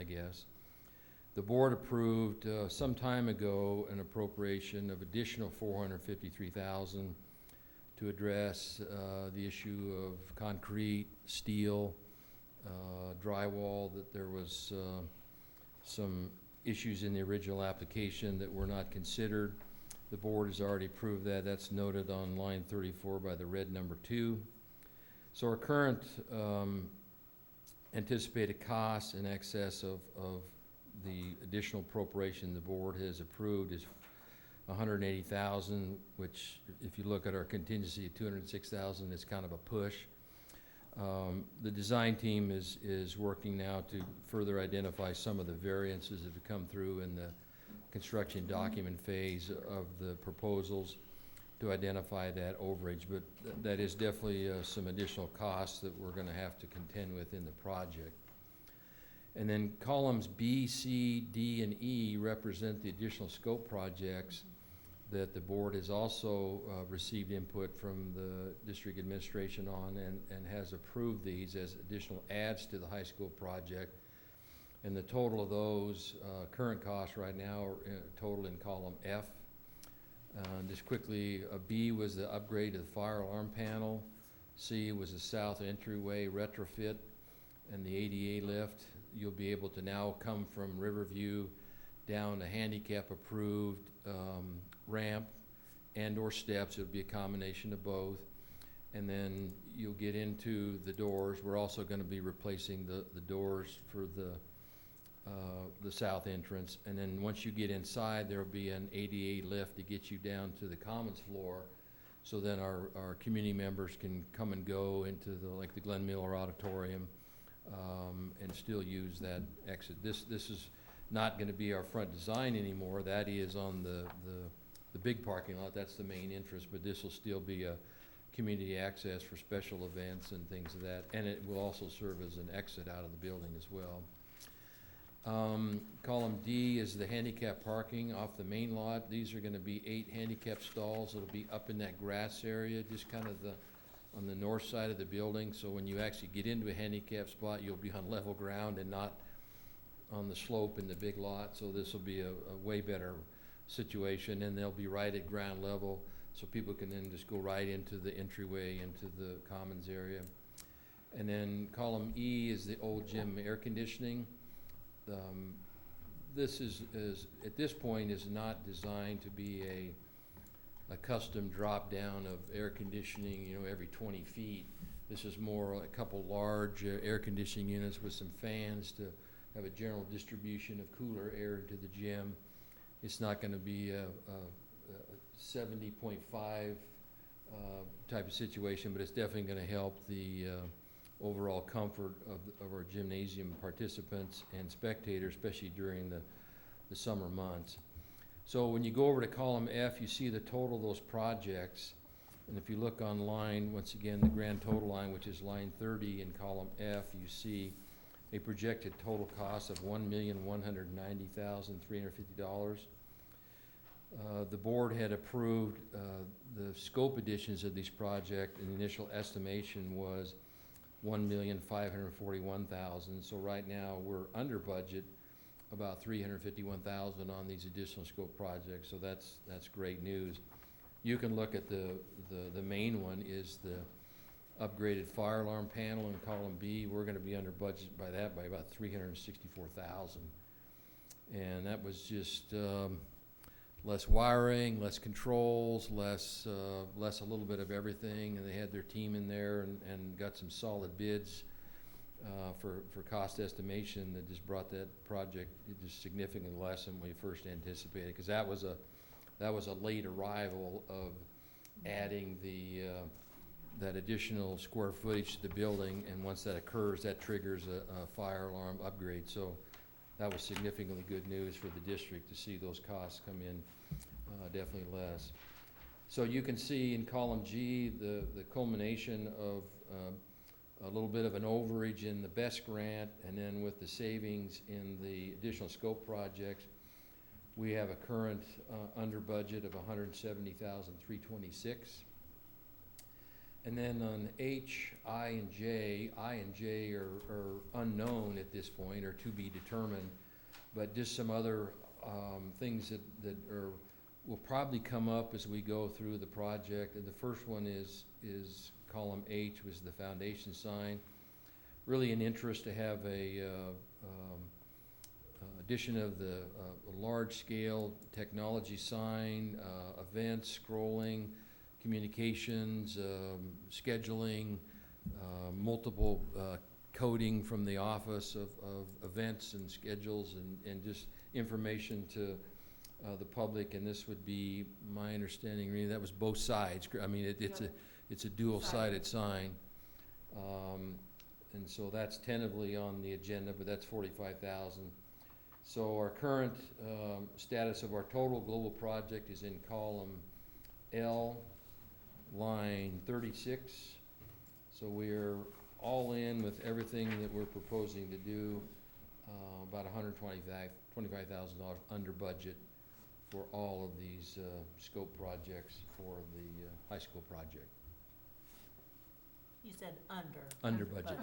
guess. The board approved some time ago an appropriation of additional $453,000 to address the issue of concrete, steel, drywall, that there was some issues in the original application that were not considered. The board has already approved that. That's noted on line 34 by the red number 2. So our current anticipated costs in excess of the additional appropriation the board has approved is $180,000, which if you look at our contingency at $206,000, is kind of a push. The design team is working now to further identify some of the variances that have come through in the construction document phase of the proposals to identify that overage, but that is definitely some additional costs that we're going to have to contend with in the project. And then columns B, C, D, and E represent the additional scope projects that the board has also received input from the district administration on and has approved these as additional adds to the high school project. And the total of those current costs right now are total in column F. Just quickly, B was the upgrade of the fire alarm panel. C was the south entryway retrofit and the ADA lift. You'll be able to now come from Riverview down a handicap approved ramp and or steps. It'll be a combination of both. And then you'll get into the doors. We're also going to be replacing the doors for the south entrance. And then once you get inside, there'll be an ADA lift to get you down to the commons floor. So then our community members can come and go into like the Glenn Miller Auditorium and still use that exit. This is not going to be our front design anymore. That is on the big parking lot. That's the main entrance, but this will still be a community access for special events and things of that. And it will also serve as an exit out of the building as well. Column D is the handicap parking off the main lot. These are going to be 8 handicap stalls. It'll be up in that grass area, just kind of on the north side of the building. So when you actually get into a handicap spot, you'll be on level ground and not on the slope in the big lot. So this will be a way better situation, and they'll be right at ground level, so people can then just go right into the entryway into the commons area. And then column E is the old gym air conditioning. This is at this point is not designed to be a custom drop down of air conditioning, you know, every 20 feet. This is more a couple large air conditioning units with some fans to have a general distribution of cooler air into the gym. It's not going to be a 70.5 type of situation, but it's definitely going to help the overall comfort of our gymnasium participants and spectators, especially during the summer months. So when you go over to column F, you see the total of those projects. And if you look online, once again, the grand total line, which is line 30 in column F, you see a projected total cost of $1,190,350. The board had approved the scope additions of these projects, and the initial estimation was $1,541,000. So right now we're under budget about $351,000 on these additional scope projects. So that's great news. You can look at the main one is the upgraded fire alarm panel in column B. We're going to be under budget by about $364,000, and that was just less wiring, less controls, less a little bit of everything. And they had their team in there and got some solid bids for cost estimation that just brought that project just significantly less than we first anticipated, because that was a late arrival of adding that additional square footage to the building, and once that occurs, that triggers a fire alarm upgrade. So that was significantly good news for the district to see those costs come in definitely less. So you can see in column G the culmination of a little bit of an overage in the BEST grant, and then with the savings in the additional scope projects, we have a current under budget of $170,326. And then on H, I, and J are unknown at this point, or to be determined, but just some other things that will probably come up as we go through the project. And the first one is column H, was the foundation sign. Really an interest to have a addition of the large-scale technology sign, events, scrolling, communications, scheduling, multiple coding from the office of events and schedules, and just information to the public. And this would be, my understanding, really, that was both sides. I mean, it's a dual-sided sign. And so that's tentatively on the agenda, but that's $45,000. So our current status of our total global project is in column L, line 36. So we're all in with everything that we're proposing to do, about $125,000 under budget for all of these scope projects for the high school project. You said under. Under budget.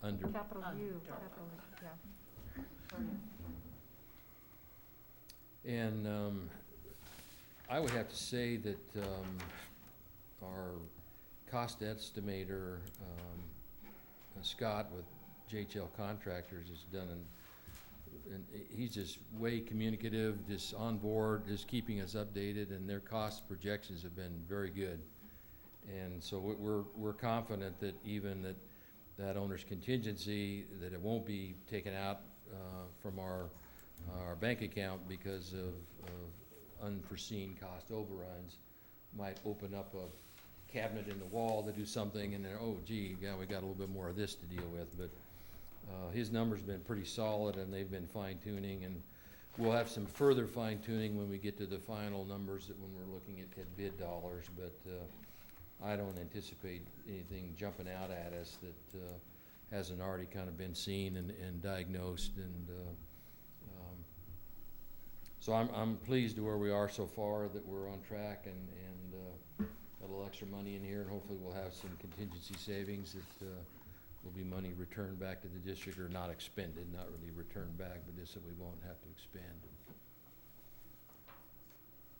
Under. Capital U, Under. capital, yeah. And I would have to say that our cost estimator, Scott with JHL Contractors, has done and he's just way communicative, just on board, just keeping us updated, and their cost projections have been very good. And so we're confident that even that owner's contingency, that it won't be taken out from our bank account because of unforeseen cost overruns, might open up a cabinet in the wall to do something, and then, oh gee, yeah, we got a little bit more of this to deal with. But his numbers have been pretty solid, and they've been fine-tuning, and we'll have some further fine-tuning when we get to the final numbers, when we're looking at bid dollars. But I don't anticipate anything jumping out at us that hasn't already kind of been seen and diagnosed. And so I'm pleased to where we are so far, that we're on track, and got a little extra money in here, and hopefully we'll have some contingency savings that will be money returned back to the district, or not expended, not really returned back, but just that we won't have to expend.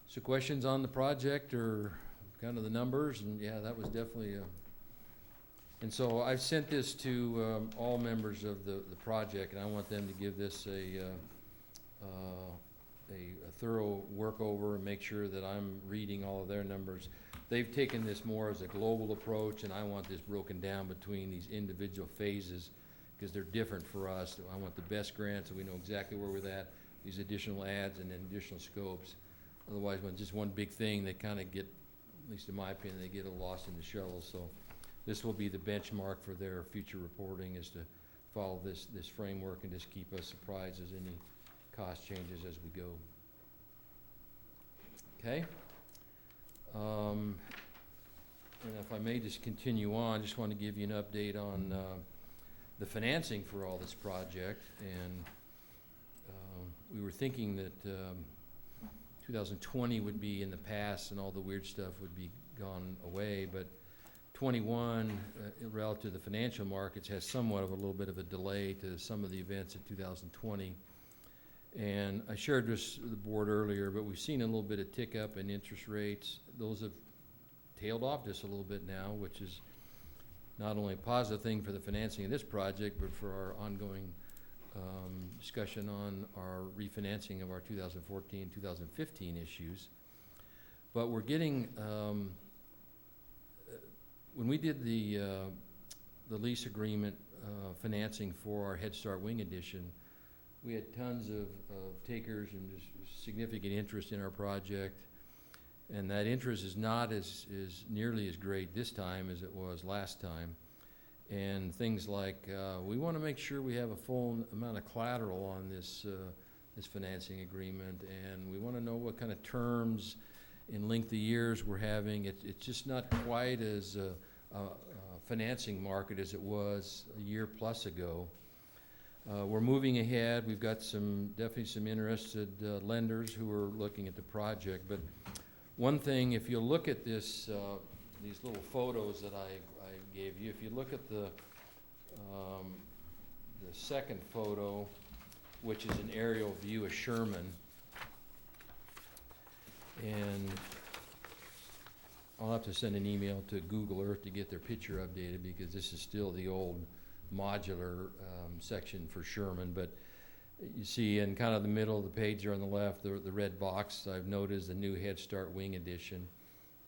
So questions on the project, or kind of the numbers? And yeah, that was definitely and so I've sent this to all members of the project, and I want them to give this a thorough work over and make sure that I'm reading all of their numbers. They've taken this more as a global approach, and I want this broken down between these individual phases, because they're different for us. I want the best grants, so we know exactly where we're at, these additional adds and then additional scopes. Otherwise, when just one big thing, they kind of get, at least in my opinion, they get a little lost in the shuffle. So this will be the benchmark for their future reporting, is to follow this framework and just keep us apprised as any cost changes as we go. Okay. And if I may just continue on, just want to give you an update on the financing for all this project. And we were thinking that 2020 would be in the past and all the weird stuff would be gone away, but 21, relative to the financial markets, has somewhat of a little bit of a delay to some of the events in 2020. And I shared this with the board earlier, but we've seen a little bit of tick up in interest rates. Those have tailed off just a little bit now, which is not only a positive thing for the financing of this project, but for our ongoing discussion on our refinancing of our 2014, 2015 issues. But we're getting, when we did the lease agreement financing for our Head Start Wing Edition, we had tons of takers and just significant interest in our project. And that interest is not as nearly as great this time as it was last time. And things like, we want to make sure we have a full amount of collateral on this financing agreement, and we want to know what kind of terms and length of years we're having. It's just not quite as a financing market as it was a year plus ago. We're moving ahead. We've got definitely some interested lenders who are looking at the project. But one thing, if you look at this, these little photos that I gave you. If you look at the second photo, which is an aerial view of Sherman, and I'll have to send an email to Google Earth to get their picture updated, because this is still the old modular section for Sherman. But you see in kind of the middle of the page there on the left, the red box I've noted is the new Head Start Wing Edition.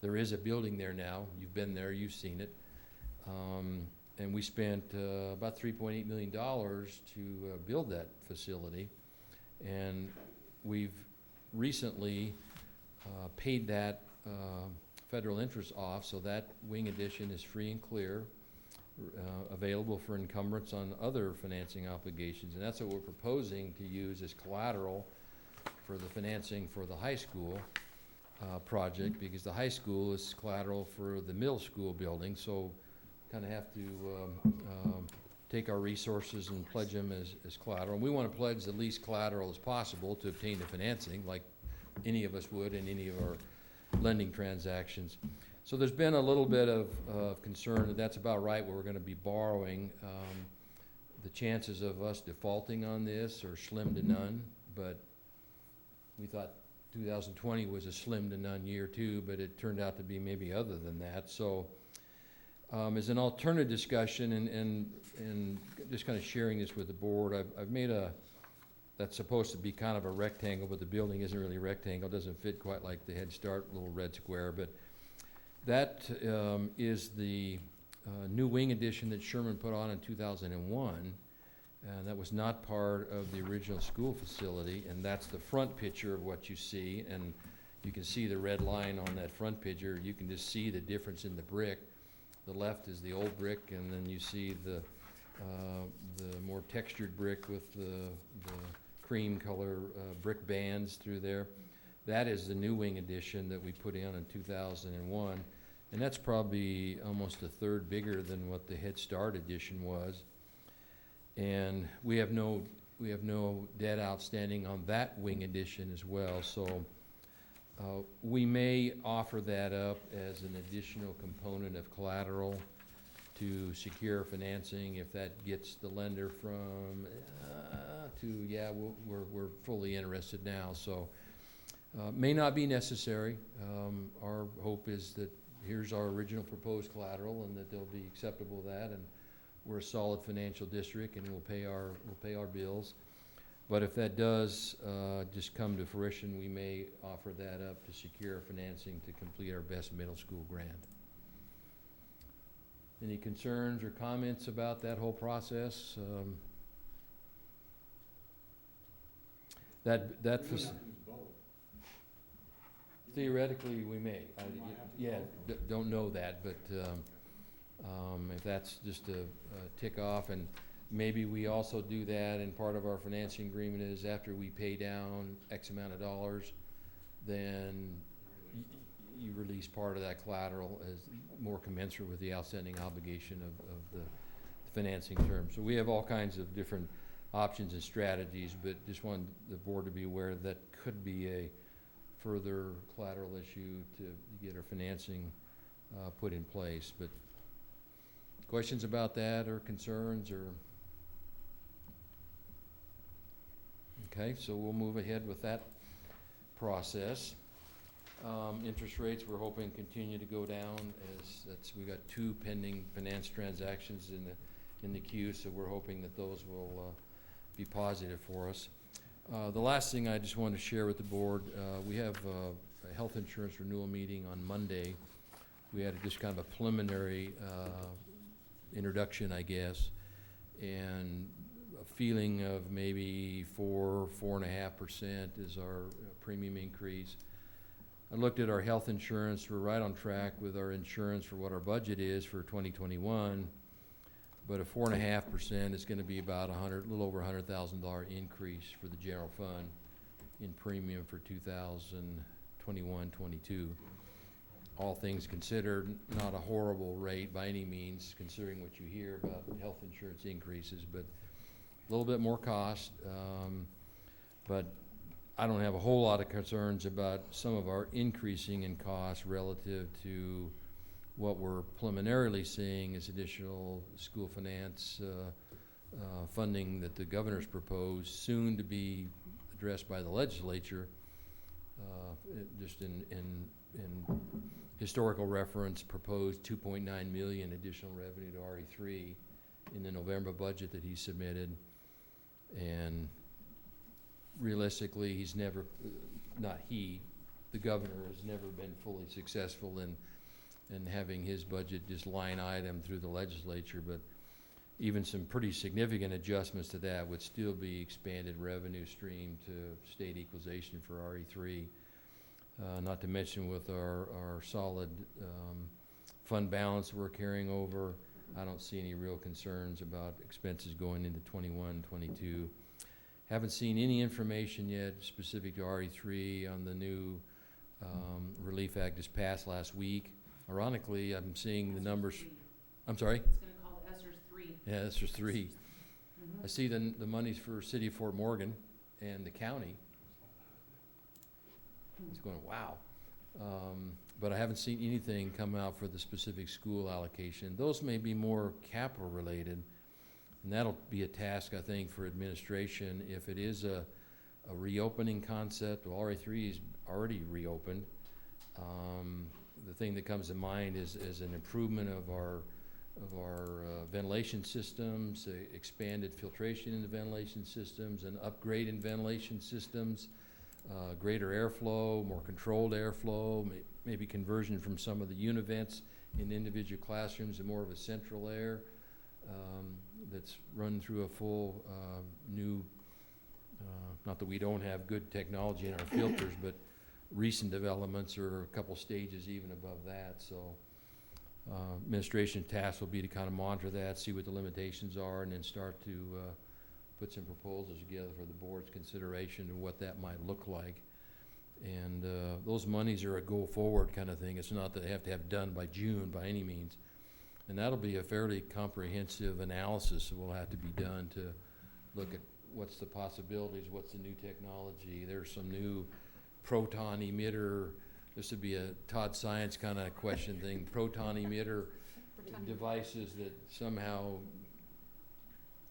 There is a building there now. You've been there, you've seen it. And we spent about $3.8 million to build that facility. And we've recently paid that federal interest off, so that wing addition is free and clear, available for encumbrance on other financing obligations. And that's what we're proposing to use as collateral for the financing for the high school project, because the high school is collateral for the middle school building. So kind of have to take our resources and pledge them as collateral. And we want to pledge the least collateral as possible to obtain the financing, like any of us would in any of our lending transactions. So there's been a little bit of concern that that's about right what we're going to be borrowing. The chances of us defaulting on this are slim to none, but we thought 2020 was a slim to none year too, but it turned out to be maybe other than that. So as an alternative discussion and just kind of sharing this with the board, I've made that's supposed to be kind of a rectangle, but the building isn't really a rectangle. It doesn't fit quite like the Head Start little red square, but that is the new wing addition that Sherman put on in 2001. And that was not part of the original school facility, and that's the front picture of what you see. And you can see the red line on that front picture. You can just see the difference in the brick. The left is the old brick, and then you see the more textured brick with the cream color brick bands through there. That is the new wing addition that we put in 2001, and that's probably almost a third bigger than what the Head Start edition was. And we have no debt outstanding on that wing addition as well. So we may offer that up as an additional component of collateral to secure financing if that gets the lender from to, yeah, we're fully interested now. So may not be necessary. Our hope is that here's our original proposed collateral and that they'll be acceptable to that, and we're a solid financial district and we'll pay our bills. But if that does just come to fruition, we may offer that up to secure financing to complete our best middle school grant. Any concerns or comments about that whole process? Theoretically, we may. Don't know that, but if that's just a tick off, and maybe we also do that, and part of our financing agreement is after we pay down X amount of dollars, then you release part of that collateral as more commensurate with the outstanding obligation of the financing term. So we have all kinds of different options and strategies, but just wanted the board to be aware that could be a further collateral issue to get our financing put in place. But questions about that or concerns or? Okay, so we'll move ahead with that process. Interest rates, we're hoping continue to go down, as we got 2 pending finance transactions in the queue, so we're hoping that those will be positive for us. The last thing I just wanted to share with the board, we have a health insurance renewal meeting on Monday. We had just kind of a preliminary introduction, I guess, and a feeling of maybe 4.5% is our premium increase. I looked at our health insurance. We're right on track with our insurance for what our budget is for 2021, but a 4.5% is going to be about a little over $100,000 increase for the general fund in premium for 2021-22. All things considered, not a horrible rate by any means, considering what you hear about health insurance increases, but a little bit more cost. But I don't have a whole lot of concerns about some of our increasing in costs relative to what we're preliminarily seeing is additional school finance funding that the governor's proposed, soon to be addressed by the legislature. Just in historical reference, proposed 2.9 million additional revenue to RE3 in the November budget that he submitted. And realistically, he's never, not he, the governor has never been fully successful in having his budget just line item through the legislature, but even some pretty significant adjustments to that would still be expanded revenue stream to state equalization for RE3. Not to mention with our solid fund balance we're carrying over, I don't see any real concerns about expenses going into 21, 22. Haven't seen any information yet specific to RE3 on the new Relief Act just passed last week. Ironically, I'm seeing the numbers. I'm sorry? It's going to call the ESSER's 3. Yeah, ESSER's 3. Mm-hmm. I see the monies for City of Fort Morgan and the county. It's going, wow. But I haven't seen anything come out for the specific school allocation. Those may be more capital related, and that'll be a task, I think, for administration. If it is a reopening concept, well, RA3 is already reopened. The thing that comes to mind is an improvement of our ventilation systems, expanded filtration in the ventilation systems, an upgrade in ventilation systems, greater airflow, more controlled airflow, maybe conversion from some of the univents in individual classrooms to more of a central air that's run through a full new, not that we don't have good technology in our filters, but recent developments are a couple stages even above that. So administration task will be to kind of monitor that, see what the limitations are, and then start to put some proposals together for the board's consideration of what that might look like. And those monies are a go forward kind of thing. It's not that they have to have it done by June by any means. And that'll be a fairly comprehensive analysis that will have to be done to look at what's the possibilities, what's the new technology. There's some new proton emitter. This would be a Todd Science kind of question thing. Proton emitter devices that somehow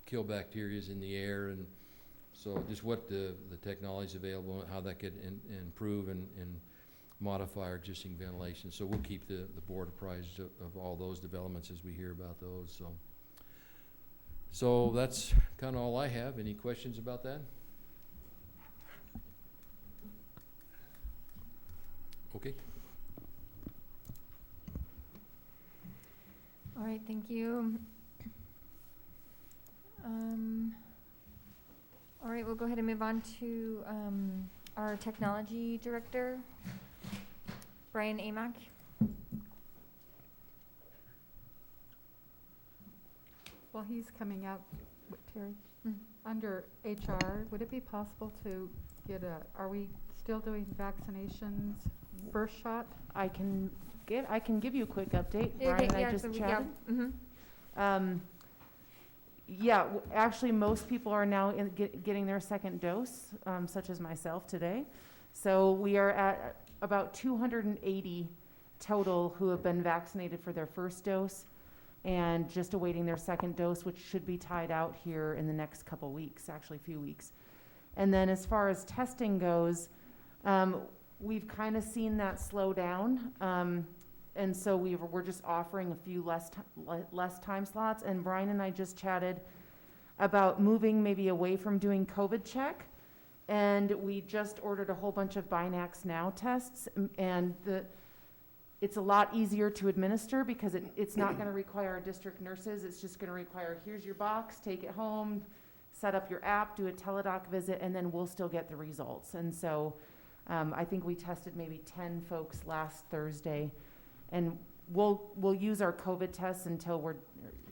kill bacteria in the air, and so just what the technology is available and how that could improve and modify our existing ventilation. So we'll keep the board apprised of all those developments as we hear about those. So that's kind of all I have. Any questions about that? Okay. All right, thank you. All right, we'll go ahead and move on to our technology director, Brian Amack. Well, he's coming out, Terry, under HR, would it be possible to get are we still doing vaccinations first shot? I can give you a quick update. Okay, Brian and I yeah, just so chatted. yeah. Yeah, actually, most people are now getting their second dose, such as myself today. So we are at about 280 total who have been vaccinated for their first dose and just awaiting their second dose, which should be tied out here in the next couple weeks, actually a few weeks. And then as far as testing goes, we've kind of seen that slow down. And so we're just offering a few less time slots. And Brian and I just chatted about moving maybe away from doing COVID check. And we just ordered a whole bunch of Binax Now tests. And it's a lot easier to administer because it's not going to require our district nurses. It's just going to require, here's your box, take it home, set up your app, do a teledoc visit, and then we'll still get the results. And so I think we tested maybe 10 folks last Thursday. And we'll use our COVID tests or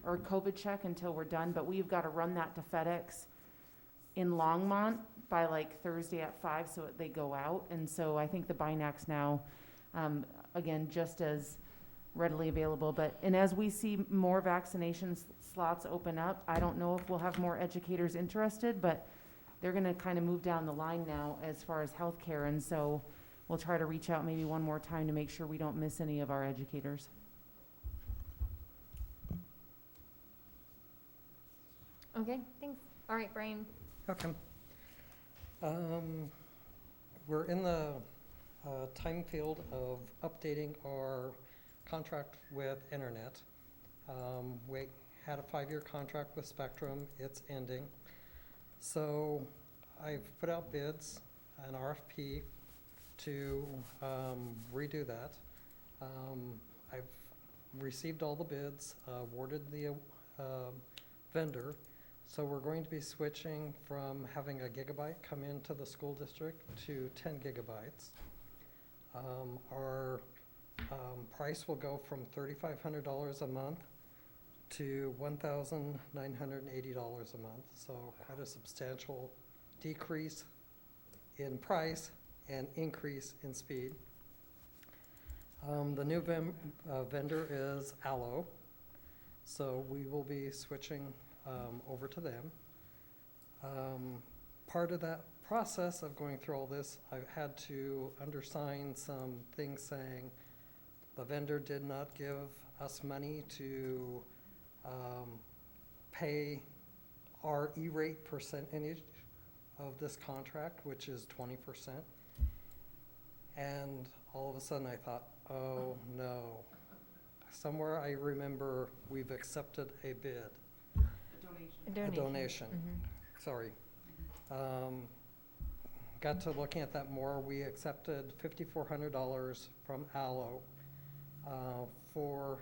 COVID check until we're done, but we've got to run that to FedEx in Longmont by like Thursday at 5 so they go out. And so I think the Binax Now, again, just as readily available. And as we see more vaccination slots open up, I don't know if we'll have more educators interested, but they're going to kind of move down the line now as far as healthcare. And so we'll try to reach out maybe one more time to make sure we don't miss any of our educators. Okay, thanks. All right, Brian. Okay. We're in the time field of updating our contract with Internet. We had a 5-year contract with Spectrum. It's ending. So I've put out bids, an RFP, to redo that. I've received all the bids, awarded the vendor. So we're going to be switching from having a gigabyte come into the school district to 10 gigabytes. Our price will go from $3,500 a month to $1,980 a month. So quite a substantial decrease in price and increase in speed. The new vendor is Allo. So we will be switching over to them. Part of that process of going through all this, I've had to undersign some things saying the vendor did not give us money to pay our E-rate percentage of this contract, which is 20%. And all of a sudden I thought, oh no. Somewhere I remember we've accepted a bid. A donation. Sorry. Got to looking at that more. We accepted $5,400 from Allo for,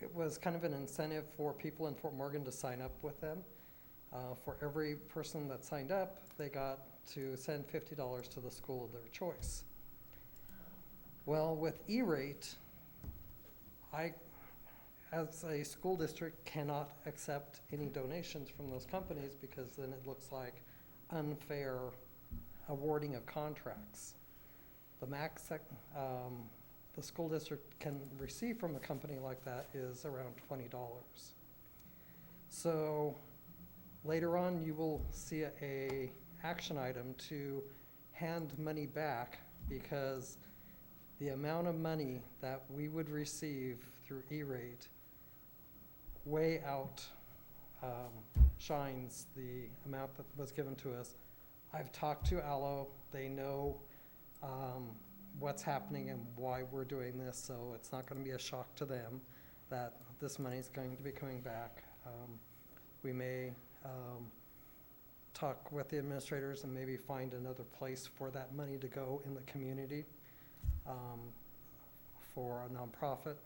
it was kind of an incentive for people in Fort Morgan to sign up with them. For every person that signed up, they got to send $50 to the school of their choice. Well, with E-rate, I, as a school district, cannot accept any donations from those companies because then it looks like unfair awarding of contracts. The max the school district can receive from a company like that is around $20. So later on, you will see a action item to hand money back because the amount of money that we would receive through E-rate way out shines the amount that was given to us. I've talked to Allo. They know what's happening and why we're doing this, so it's not going to be a shock to them that this money is going to be coming back. We may talk with the administrators and maybe find another place for that money to go in the community for a nonprofit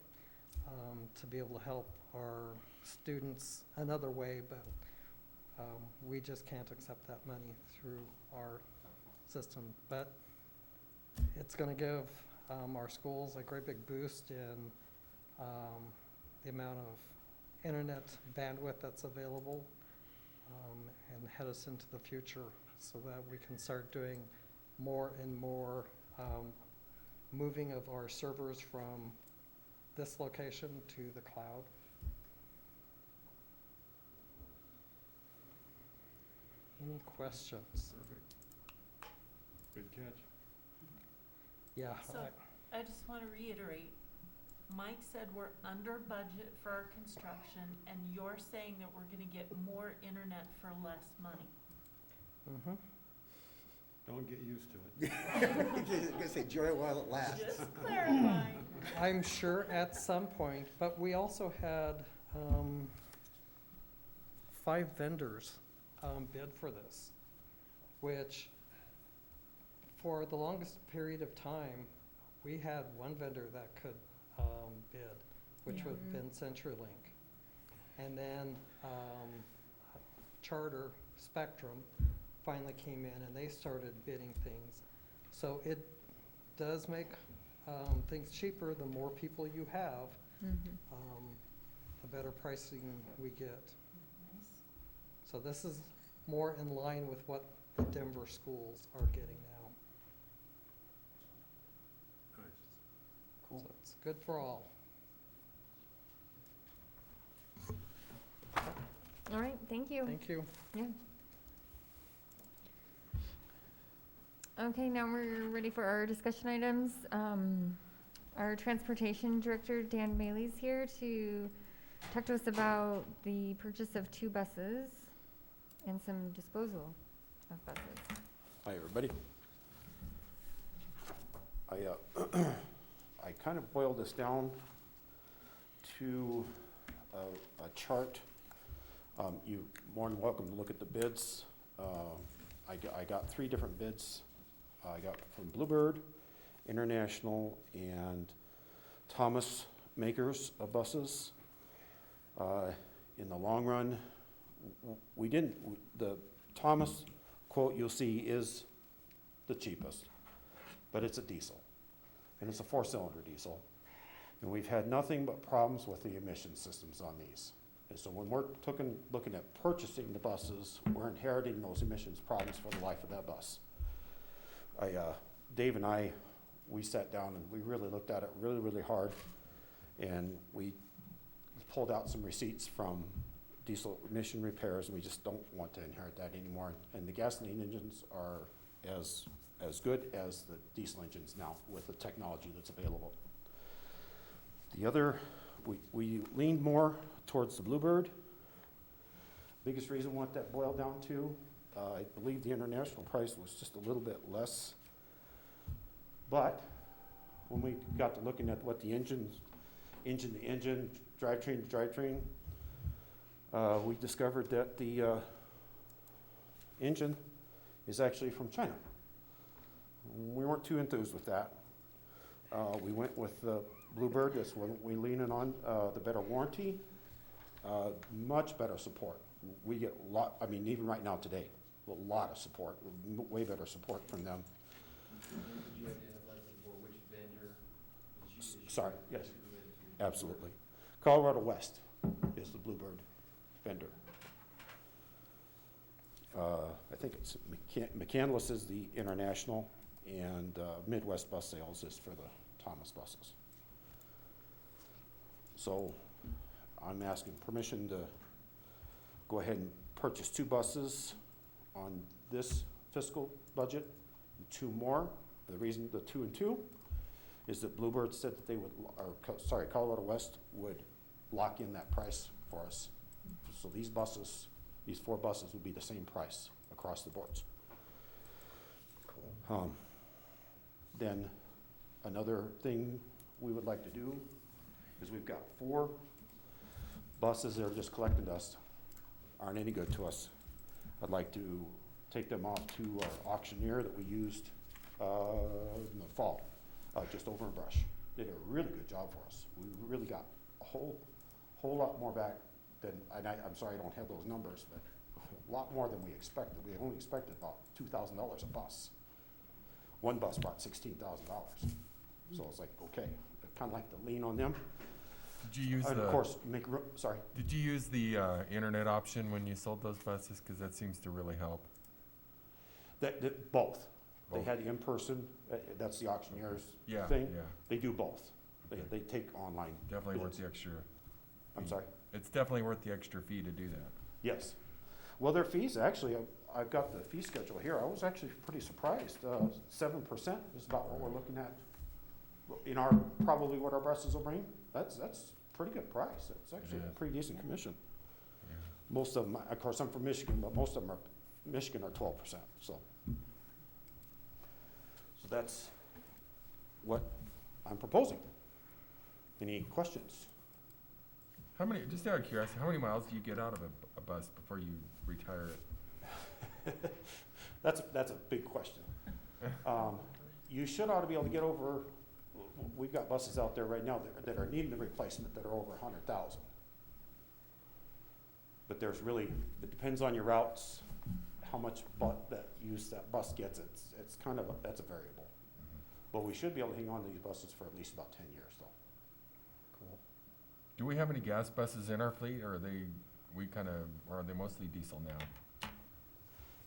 to be able to help our students another way, but we just can't accept that money through our system. But it's going to give our schools a great big boost in the amount of internet bandwidth that's available and head us into the future so that we can start doing more and more moving of our servers from this location to the cloud. Any questions? Perfect. Good catch. Yeah. So I just want to reiterate, Mike said we're under budget for our construction, and you're saying that we're going to get more internet for less money. Mm-hmm. Don't get used to it. I'm gonna say enjoy it while it lasts. Just clarifying. I'm sure at some point, but we also had 5 vendors bid for this, which for the longest period of time, we had one vendor that could bid, which would have been CenturyLink. And then Charter Spectrum finally came in and they started bidding things. So it does make things cheaper. The more people you have, the better pricing we get. So this is more in line with what the Denver schools are getting now. Nice. Cool. So it's good for all. All right, thank you. Thank you. Yeah. Okay, now we're ready for our discussion items. Our transportation director, Dan Bailey's here to talk to us about the purchase of 2 buses and some disposal of buses. Hi, everybody. I kind of boiled this down to a chart. You're more than welcome to look at the bids. I got 3 different bids. I got from Bluebird, International, and Thomas makers of buses. In the long run, the Thomas quote you'll see is the cheapest, but it's a diesel, and it's a 4-cylinder diesel. And we've had nothing but problems with the emission systems on these. And so when we're looking at purchasing the buses, we're inheriting those emissions problems for the life of that bus. Dave and I, we sat down and we really looked at it really, really hard, and we pulled out some receipts from diesel emission repairs, and we just don't want to inherit that anymore. And the gasoline engines are as good as the diesel engines now with the technology that's available. The other, we leaned more towards the Bluebird. Biggest reason what that boiled down to, I believe the international price was just a little bit less. But when we got to looking at what the engine, drivetrain, we discovered that the engine is actually from China. We weren't too enthused with that. We went with the Bluebird. That's what we leaning on, the better warranty, much better support. We get a lot, I mean, even right now today, a lot of support, way better support from them. Did you identify before which vendor? Sorry, yes, absolutely. Colorado West is the Bluebird vendor. I think it's McCandless is the international, and Midwest Bus Sales is for the Thomas buses. So I'm asking permission to go ahead and purchase 2 buses on this fiscal budget, and 2 more. The reason the 2 and 2 is that Bluebird said that they would, Colorado West would lock in that price for us. So these buses, these 4 buses would be the same price across the boards. Then another thing we would like to do is we've got 4 buses that are just collecting dust, aren't any good to us. I'd like to take them off to our auctioneer that we used in the fall, just over in Brush. They did a really good job for us. We really got a whole lot more back than, and I'm sorry I don't have those numbers, but a lot more than we expected. We only expected about $2,000 a bus. One bus brought $16,000. So it's like, okay, kind of like to lean on them. Did you use And of course, make room, sorry. Did you use the internet option when you sold those buses? Because that seems to really help. Both. They Both. had the in-person, that's the auctioneer's Yeah, thing. yeah. They do both. They take online. Definitely worth bids. the extra. I'm fee. sorry? It's definitely worth the extra fee to do that. Yes. Well, their fees, actually, I've got the fee schedule here. I was actually pretty surprised. 7% is about what we're looking at in our, probably what our buses will bring. That's pretty good price. It's actually a pretty decent commission. Yeah. Most of them, of course, I'm from Michigan, but most of them are, Michigan are 12%, so. So that's what I'm proposing. Any questions? How many, just out of curiosity, how many miles do you get out of a bus before you retire it? That's a big question. You should ought to be able to get over, we've got buses out there right now that are needing the replacement that are over 100,000. But there's really, it depends on your routes, how much that use that bus gets. It's kind of, that's a variable. But we should be able to hang on to these buses for at least about 10 years though. Cool. Do we have any gas buses in our fleet, or are they mostly diesel now?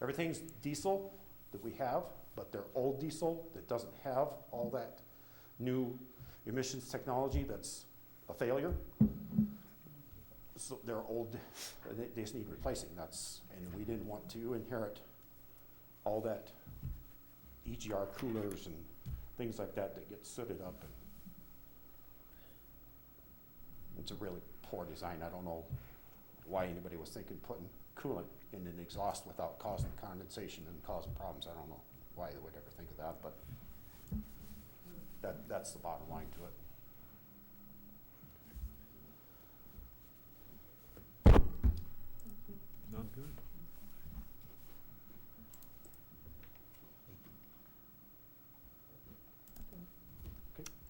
Everything's diesel that we have, but they're old diesel that doesn't have all that new emissions technology that's a failure. So they're old, they just need replacing. And we didn't want to inherit all that EGR coolers and things like that get sooted up. It's a really poor design. I don't know why anybody was thinking putting coolant in an exhaust without causing condensation and causing problems. I don't know why they would ever think of that, but that's the bottom line to it. Sounds good.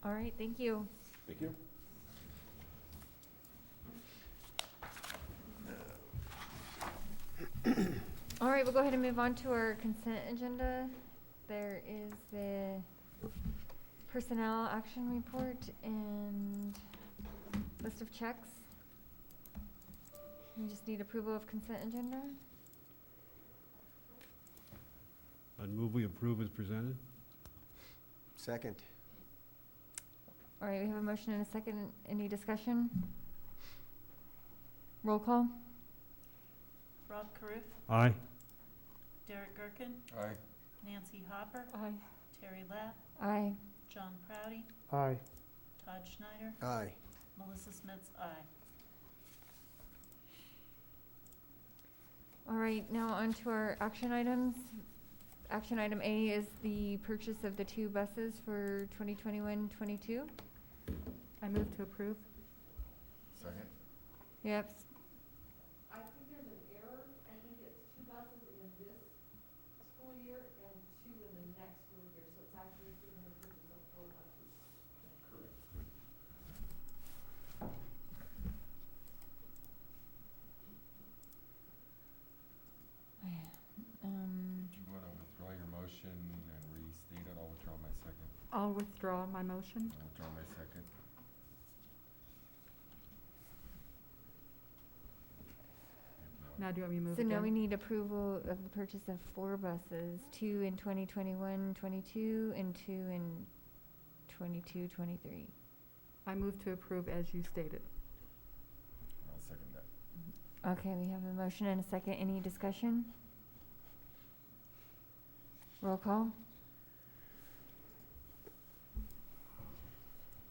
All right, thank you. Thank you. All right, we'll go ahead and move on to our consent agenda. There is the personnel action report and list of checks. We just need approval of consent agenda. I'd move we approve as presented. Second. All right, we have a motion and a second. Any discussion? Roll call? Rob Carruth, Aye. Derek Gerken, Aye. Nancy Hopper, Aye. Terry Lapp, Aye. John Proudy, Aye. Todd Schneider, Aye. Melissa Smits, aye. All right, now on to our action items. Action item A is the purchase of the 2 buses for 2021-22. I move to approve. Second? Yep. I think there's an error. I think it's 2 buses in this school year and 2 in the next school year, so it's actually giving a purchase of 4 buses. Do you want to withdraw your motion and restate it? I'll withdraw my second. I'll withdraw my motion. I'll withdraw my second. Now do you want me to move So again? now we need approval of the purchase of 4 buses, 2 in 2021-22 and 2 in 22-23. I move to approve as you stated. I'll second that. Okay, we have a motion and a second. Any discussion? Roll call?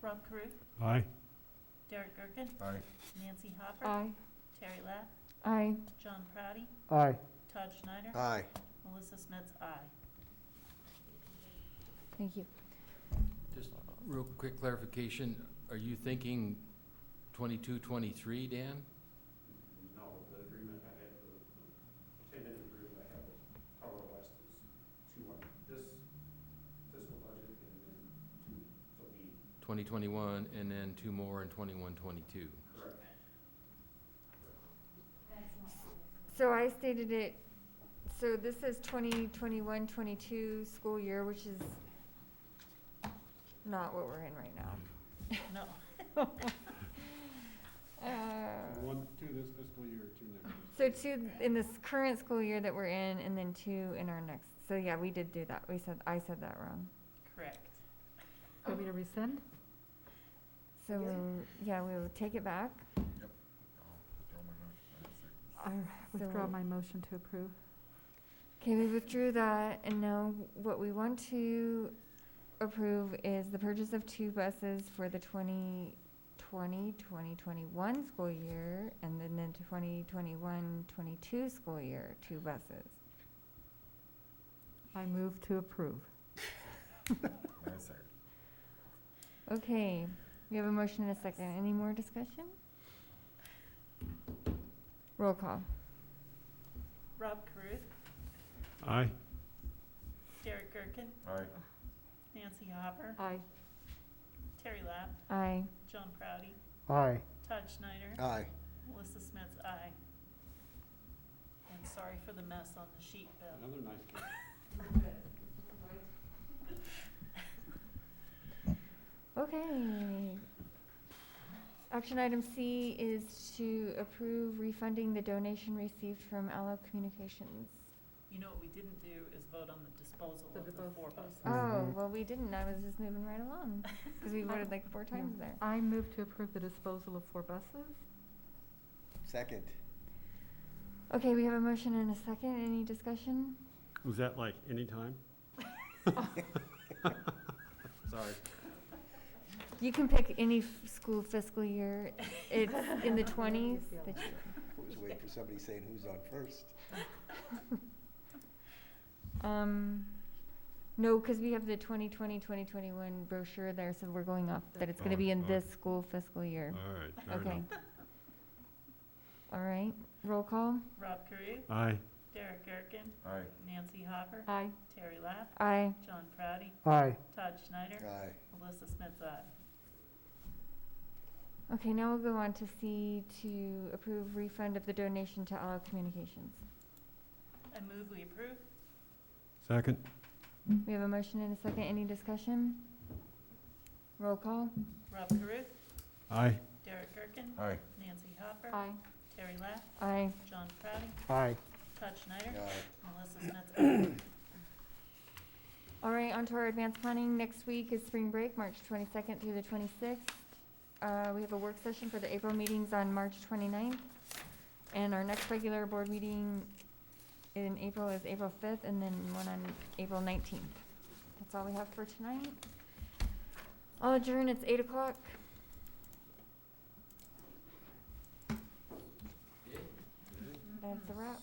Rob Carruth, Aye. Derek Gerken, Aye. Nancy Hopper, Aye. Terry Lapp, Aye. John Proudy, Aye. Todd Schneider, Aye. Melissa Smits, aye. Thank you. Just real quick clarification, are you thinking 22, 23, Dan? No, the agreement I had, the tentative agreement I have with Power West is 2 on this fiscal budget and then 2, so it'll be 2021, and then 2 more in 21, 22. correct. So I stated it, so this is 2021-22 school year, which is not what we're in right now. No, One, 2 this fiscal year, 2 next. So 2 in this current school year that we're in, and then 2 in our next. So yeah, we did do that. I said that wrong. correct. Do you want me to rescind? So yeah, we will take it back. I'll withdraw my motion. I withdraw So- my motion to approve. Okay, we withdrew that, and now what we want to approve is the purchase of 2 buses for the 2020-2021 school year, and then the 2021-22 school year, 2 buses. I move to approve. My second. Okay, we have a motion and a second. Any more discussion? Roll call. Rob Carruth, Aye. Derek Gerken, Aye. Nancy Hopper, Aye. Terry Lapp, Aye. John Proudy, Aye. Todd Schneider, Aye. Melissa Smits, aye. And sorry for the mess on the sheet, Bill. Another nice kid. Okay. Action item C is to approve refunding the donation received from Allo Communications. You know what we didn't do is vote on the disposal The of the disposal. 4 buses. Oh, well, we didn't. I was just moving right along, because we voted like 4 times there. I move to approve the disposal of 4 buses. Second. Okay, we have a motion and a second. Any discussion? Was that like any time? Sorry. You can pick any school fiscal year. It's in the 20s. I was waiting for somebody saying who's on first. No, because we have the 2020, 2021 brochure there, so we're going off that it's going to be in this school fiscal year. All right, fair Okay. enough. All right, roll call. Rob Carey, Aye. Derek Gerken, Aye. Nancy Hopper, Aye. Terry Lapp, Aye. John Crowdy, Aye. Todd Schneider, Aye. Melissa Smith, aye. Okay, now we'll go on to C, to approve refund of the donation to Allied Communications. I move we approve. Second? We have a motion and a second. Any discussion? Roll call. Rob Carey, Aye. Derek Gerken, Aye. Nancy Hopper, Aye. Terry Lapp, Aye. John Crowdy, Aye. Todd Schneider, Aye. Melissa Smith, aye. All right, on to our advanced planning. Next week is spring break, March 22nd through the 26th. We have a work session for the April meetings on March 29th. And our next regular board meeting in April is April 5th, and then one on April 19th. That's all we have for tonight. I'll adjourn. It's 8 o'clock. That's a wrap.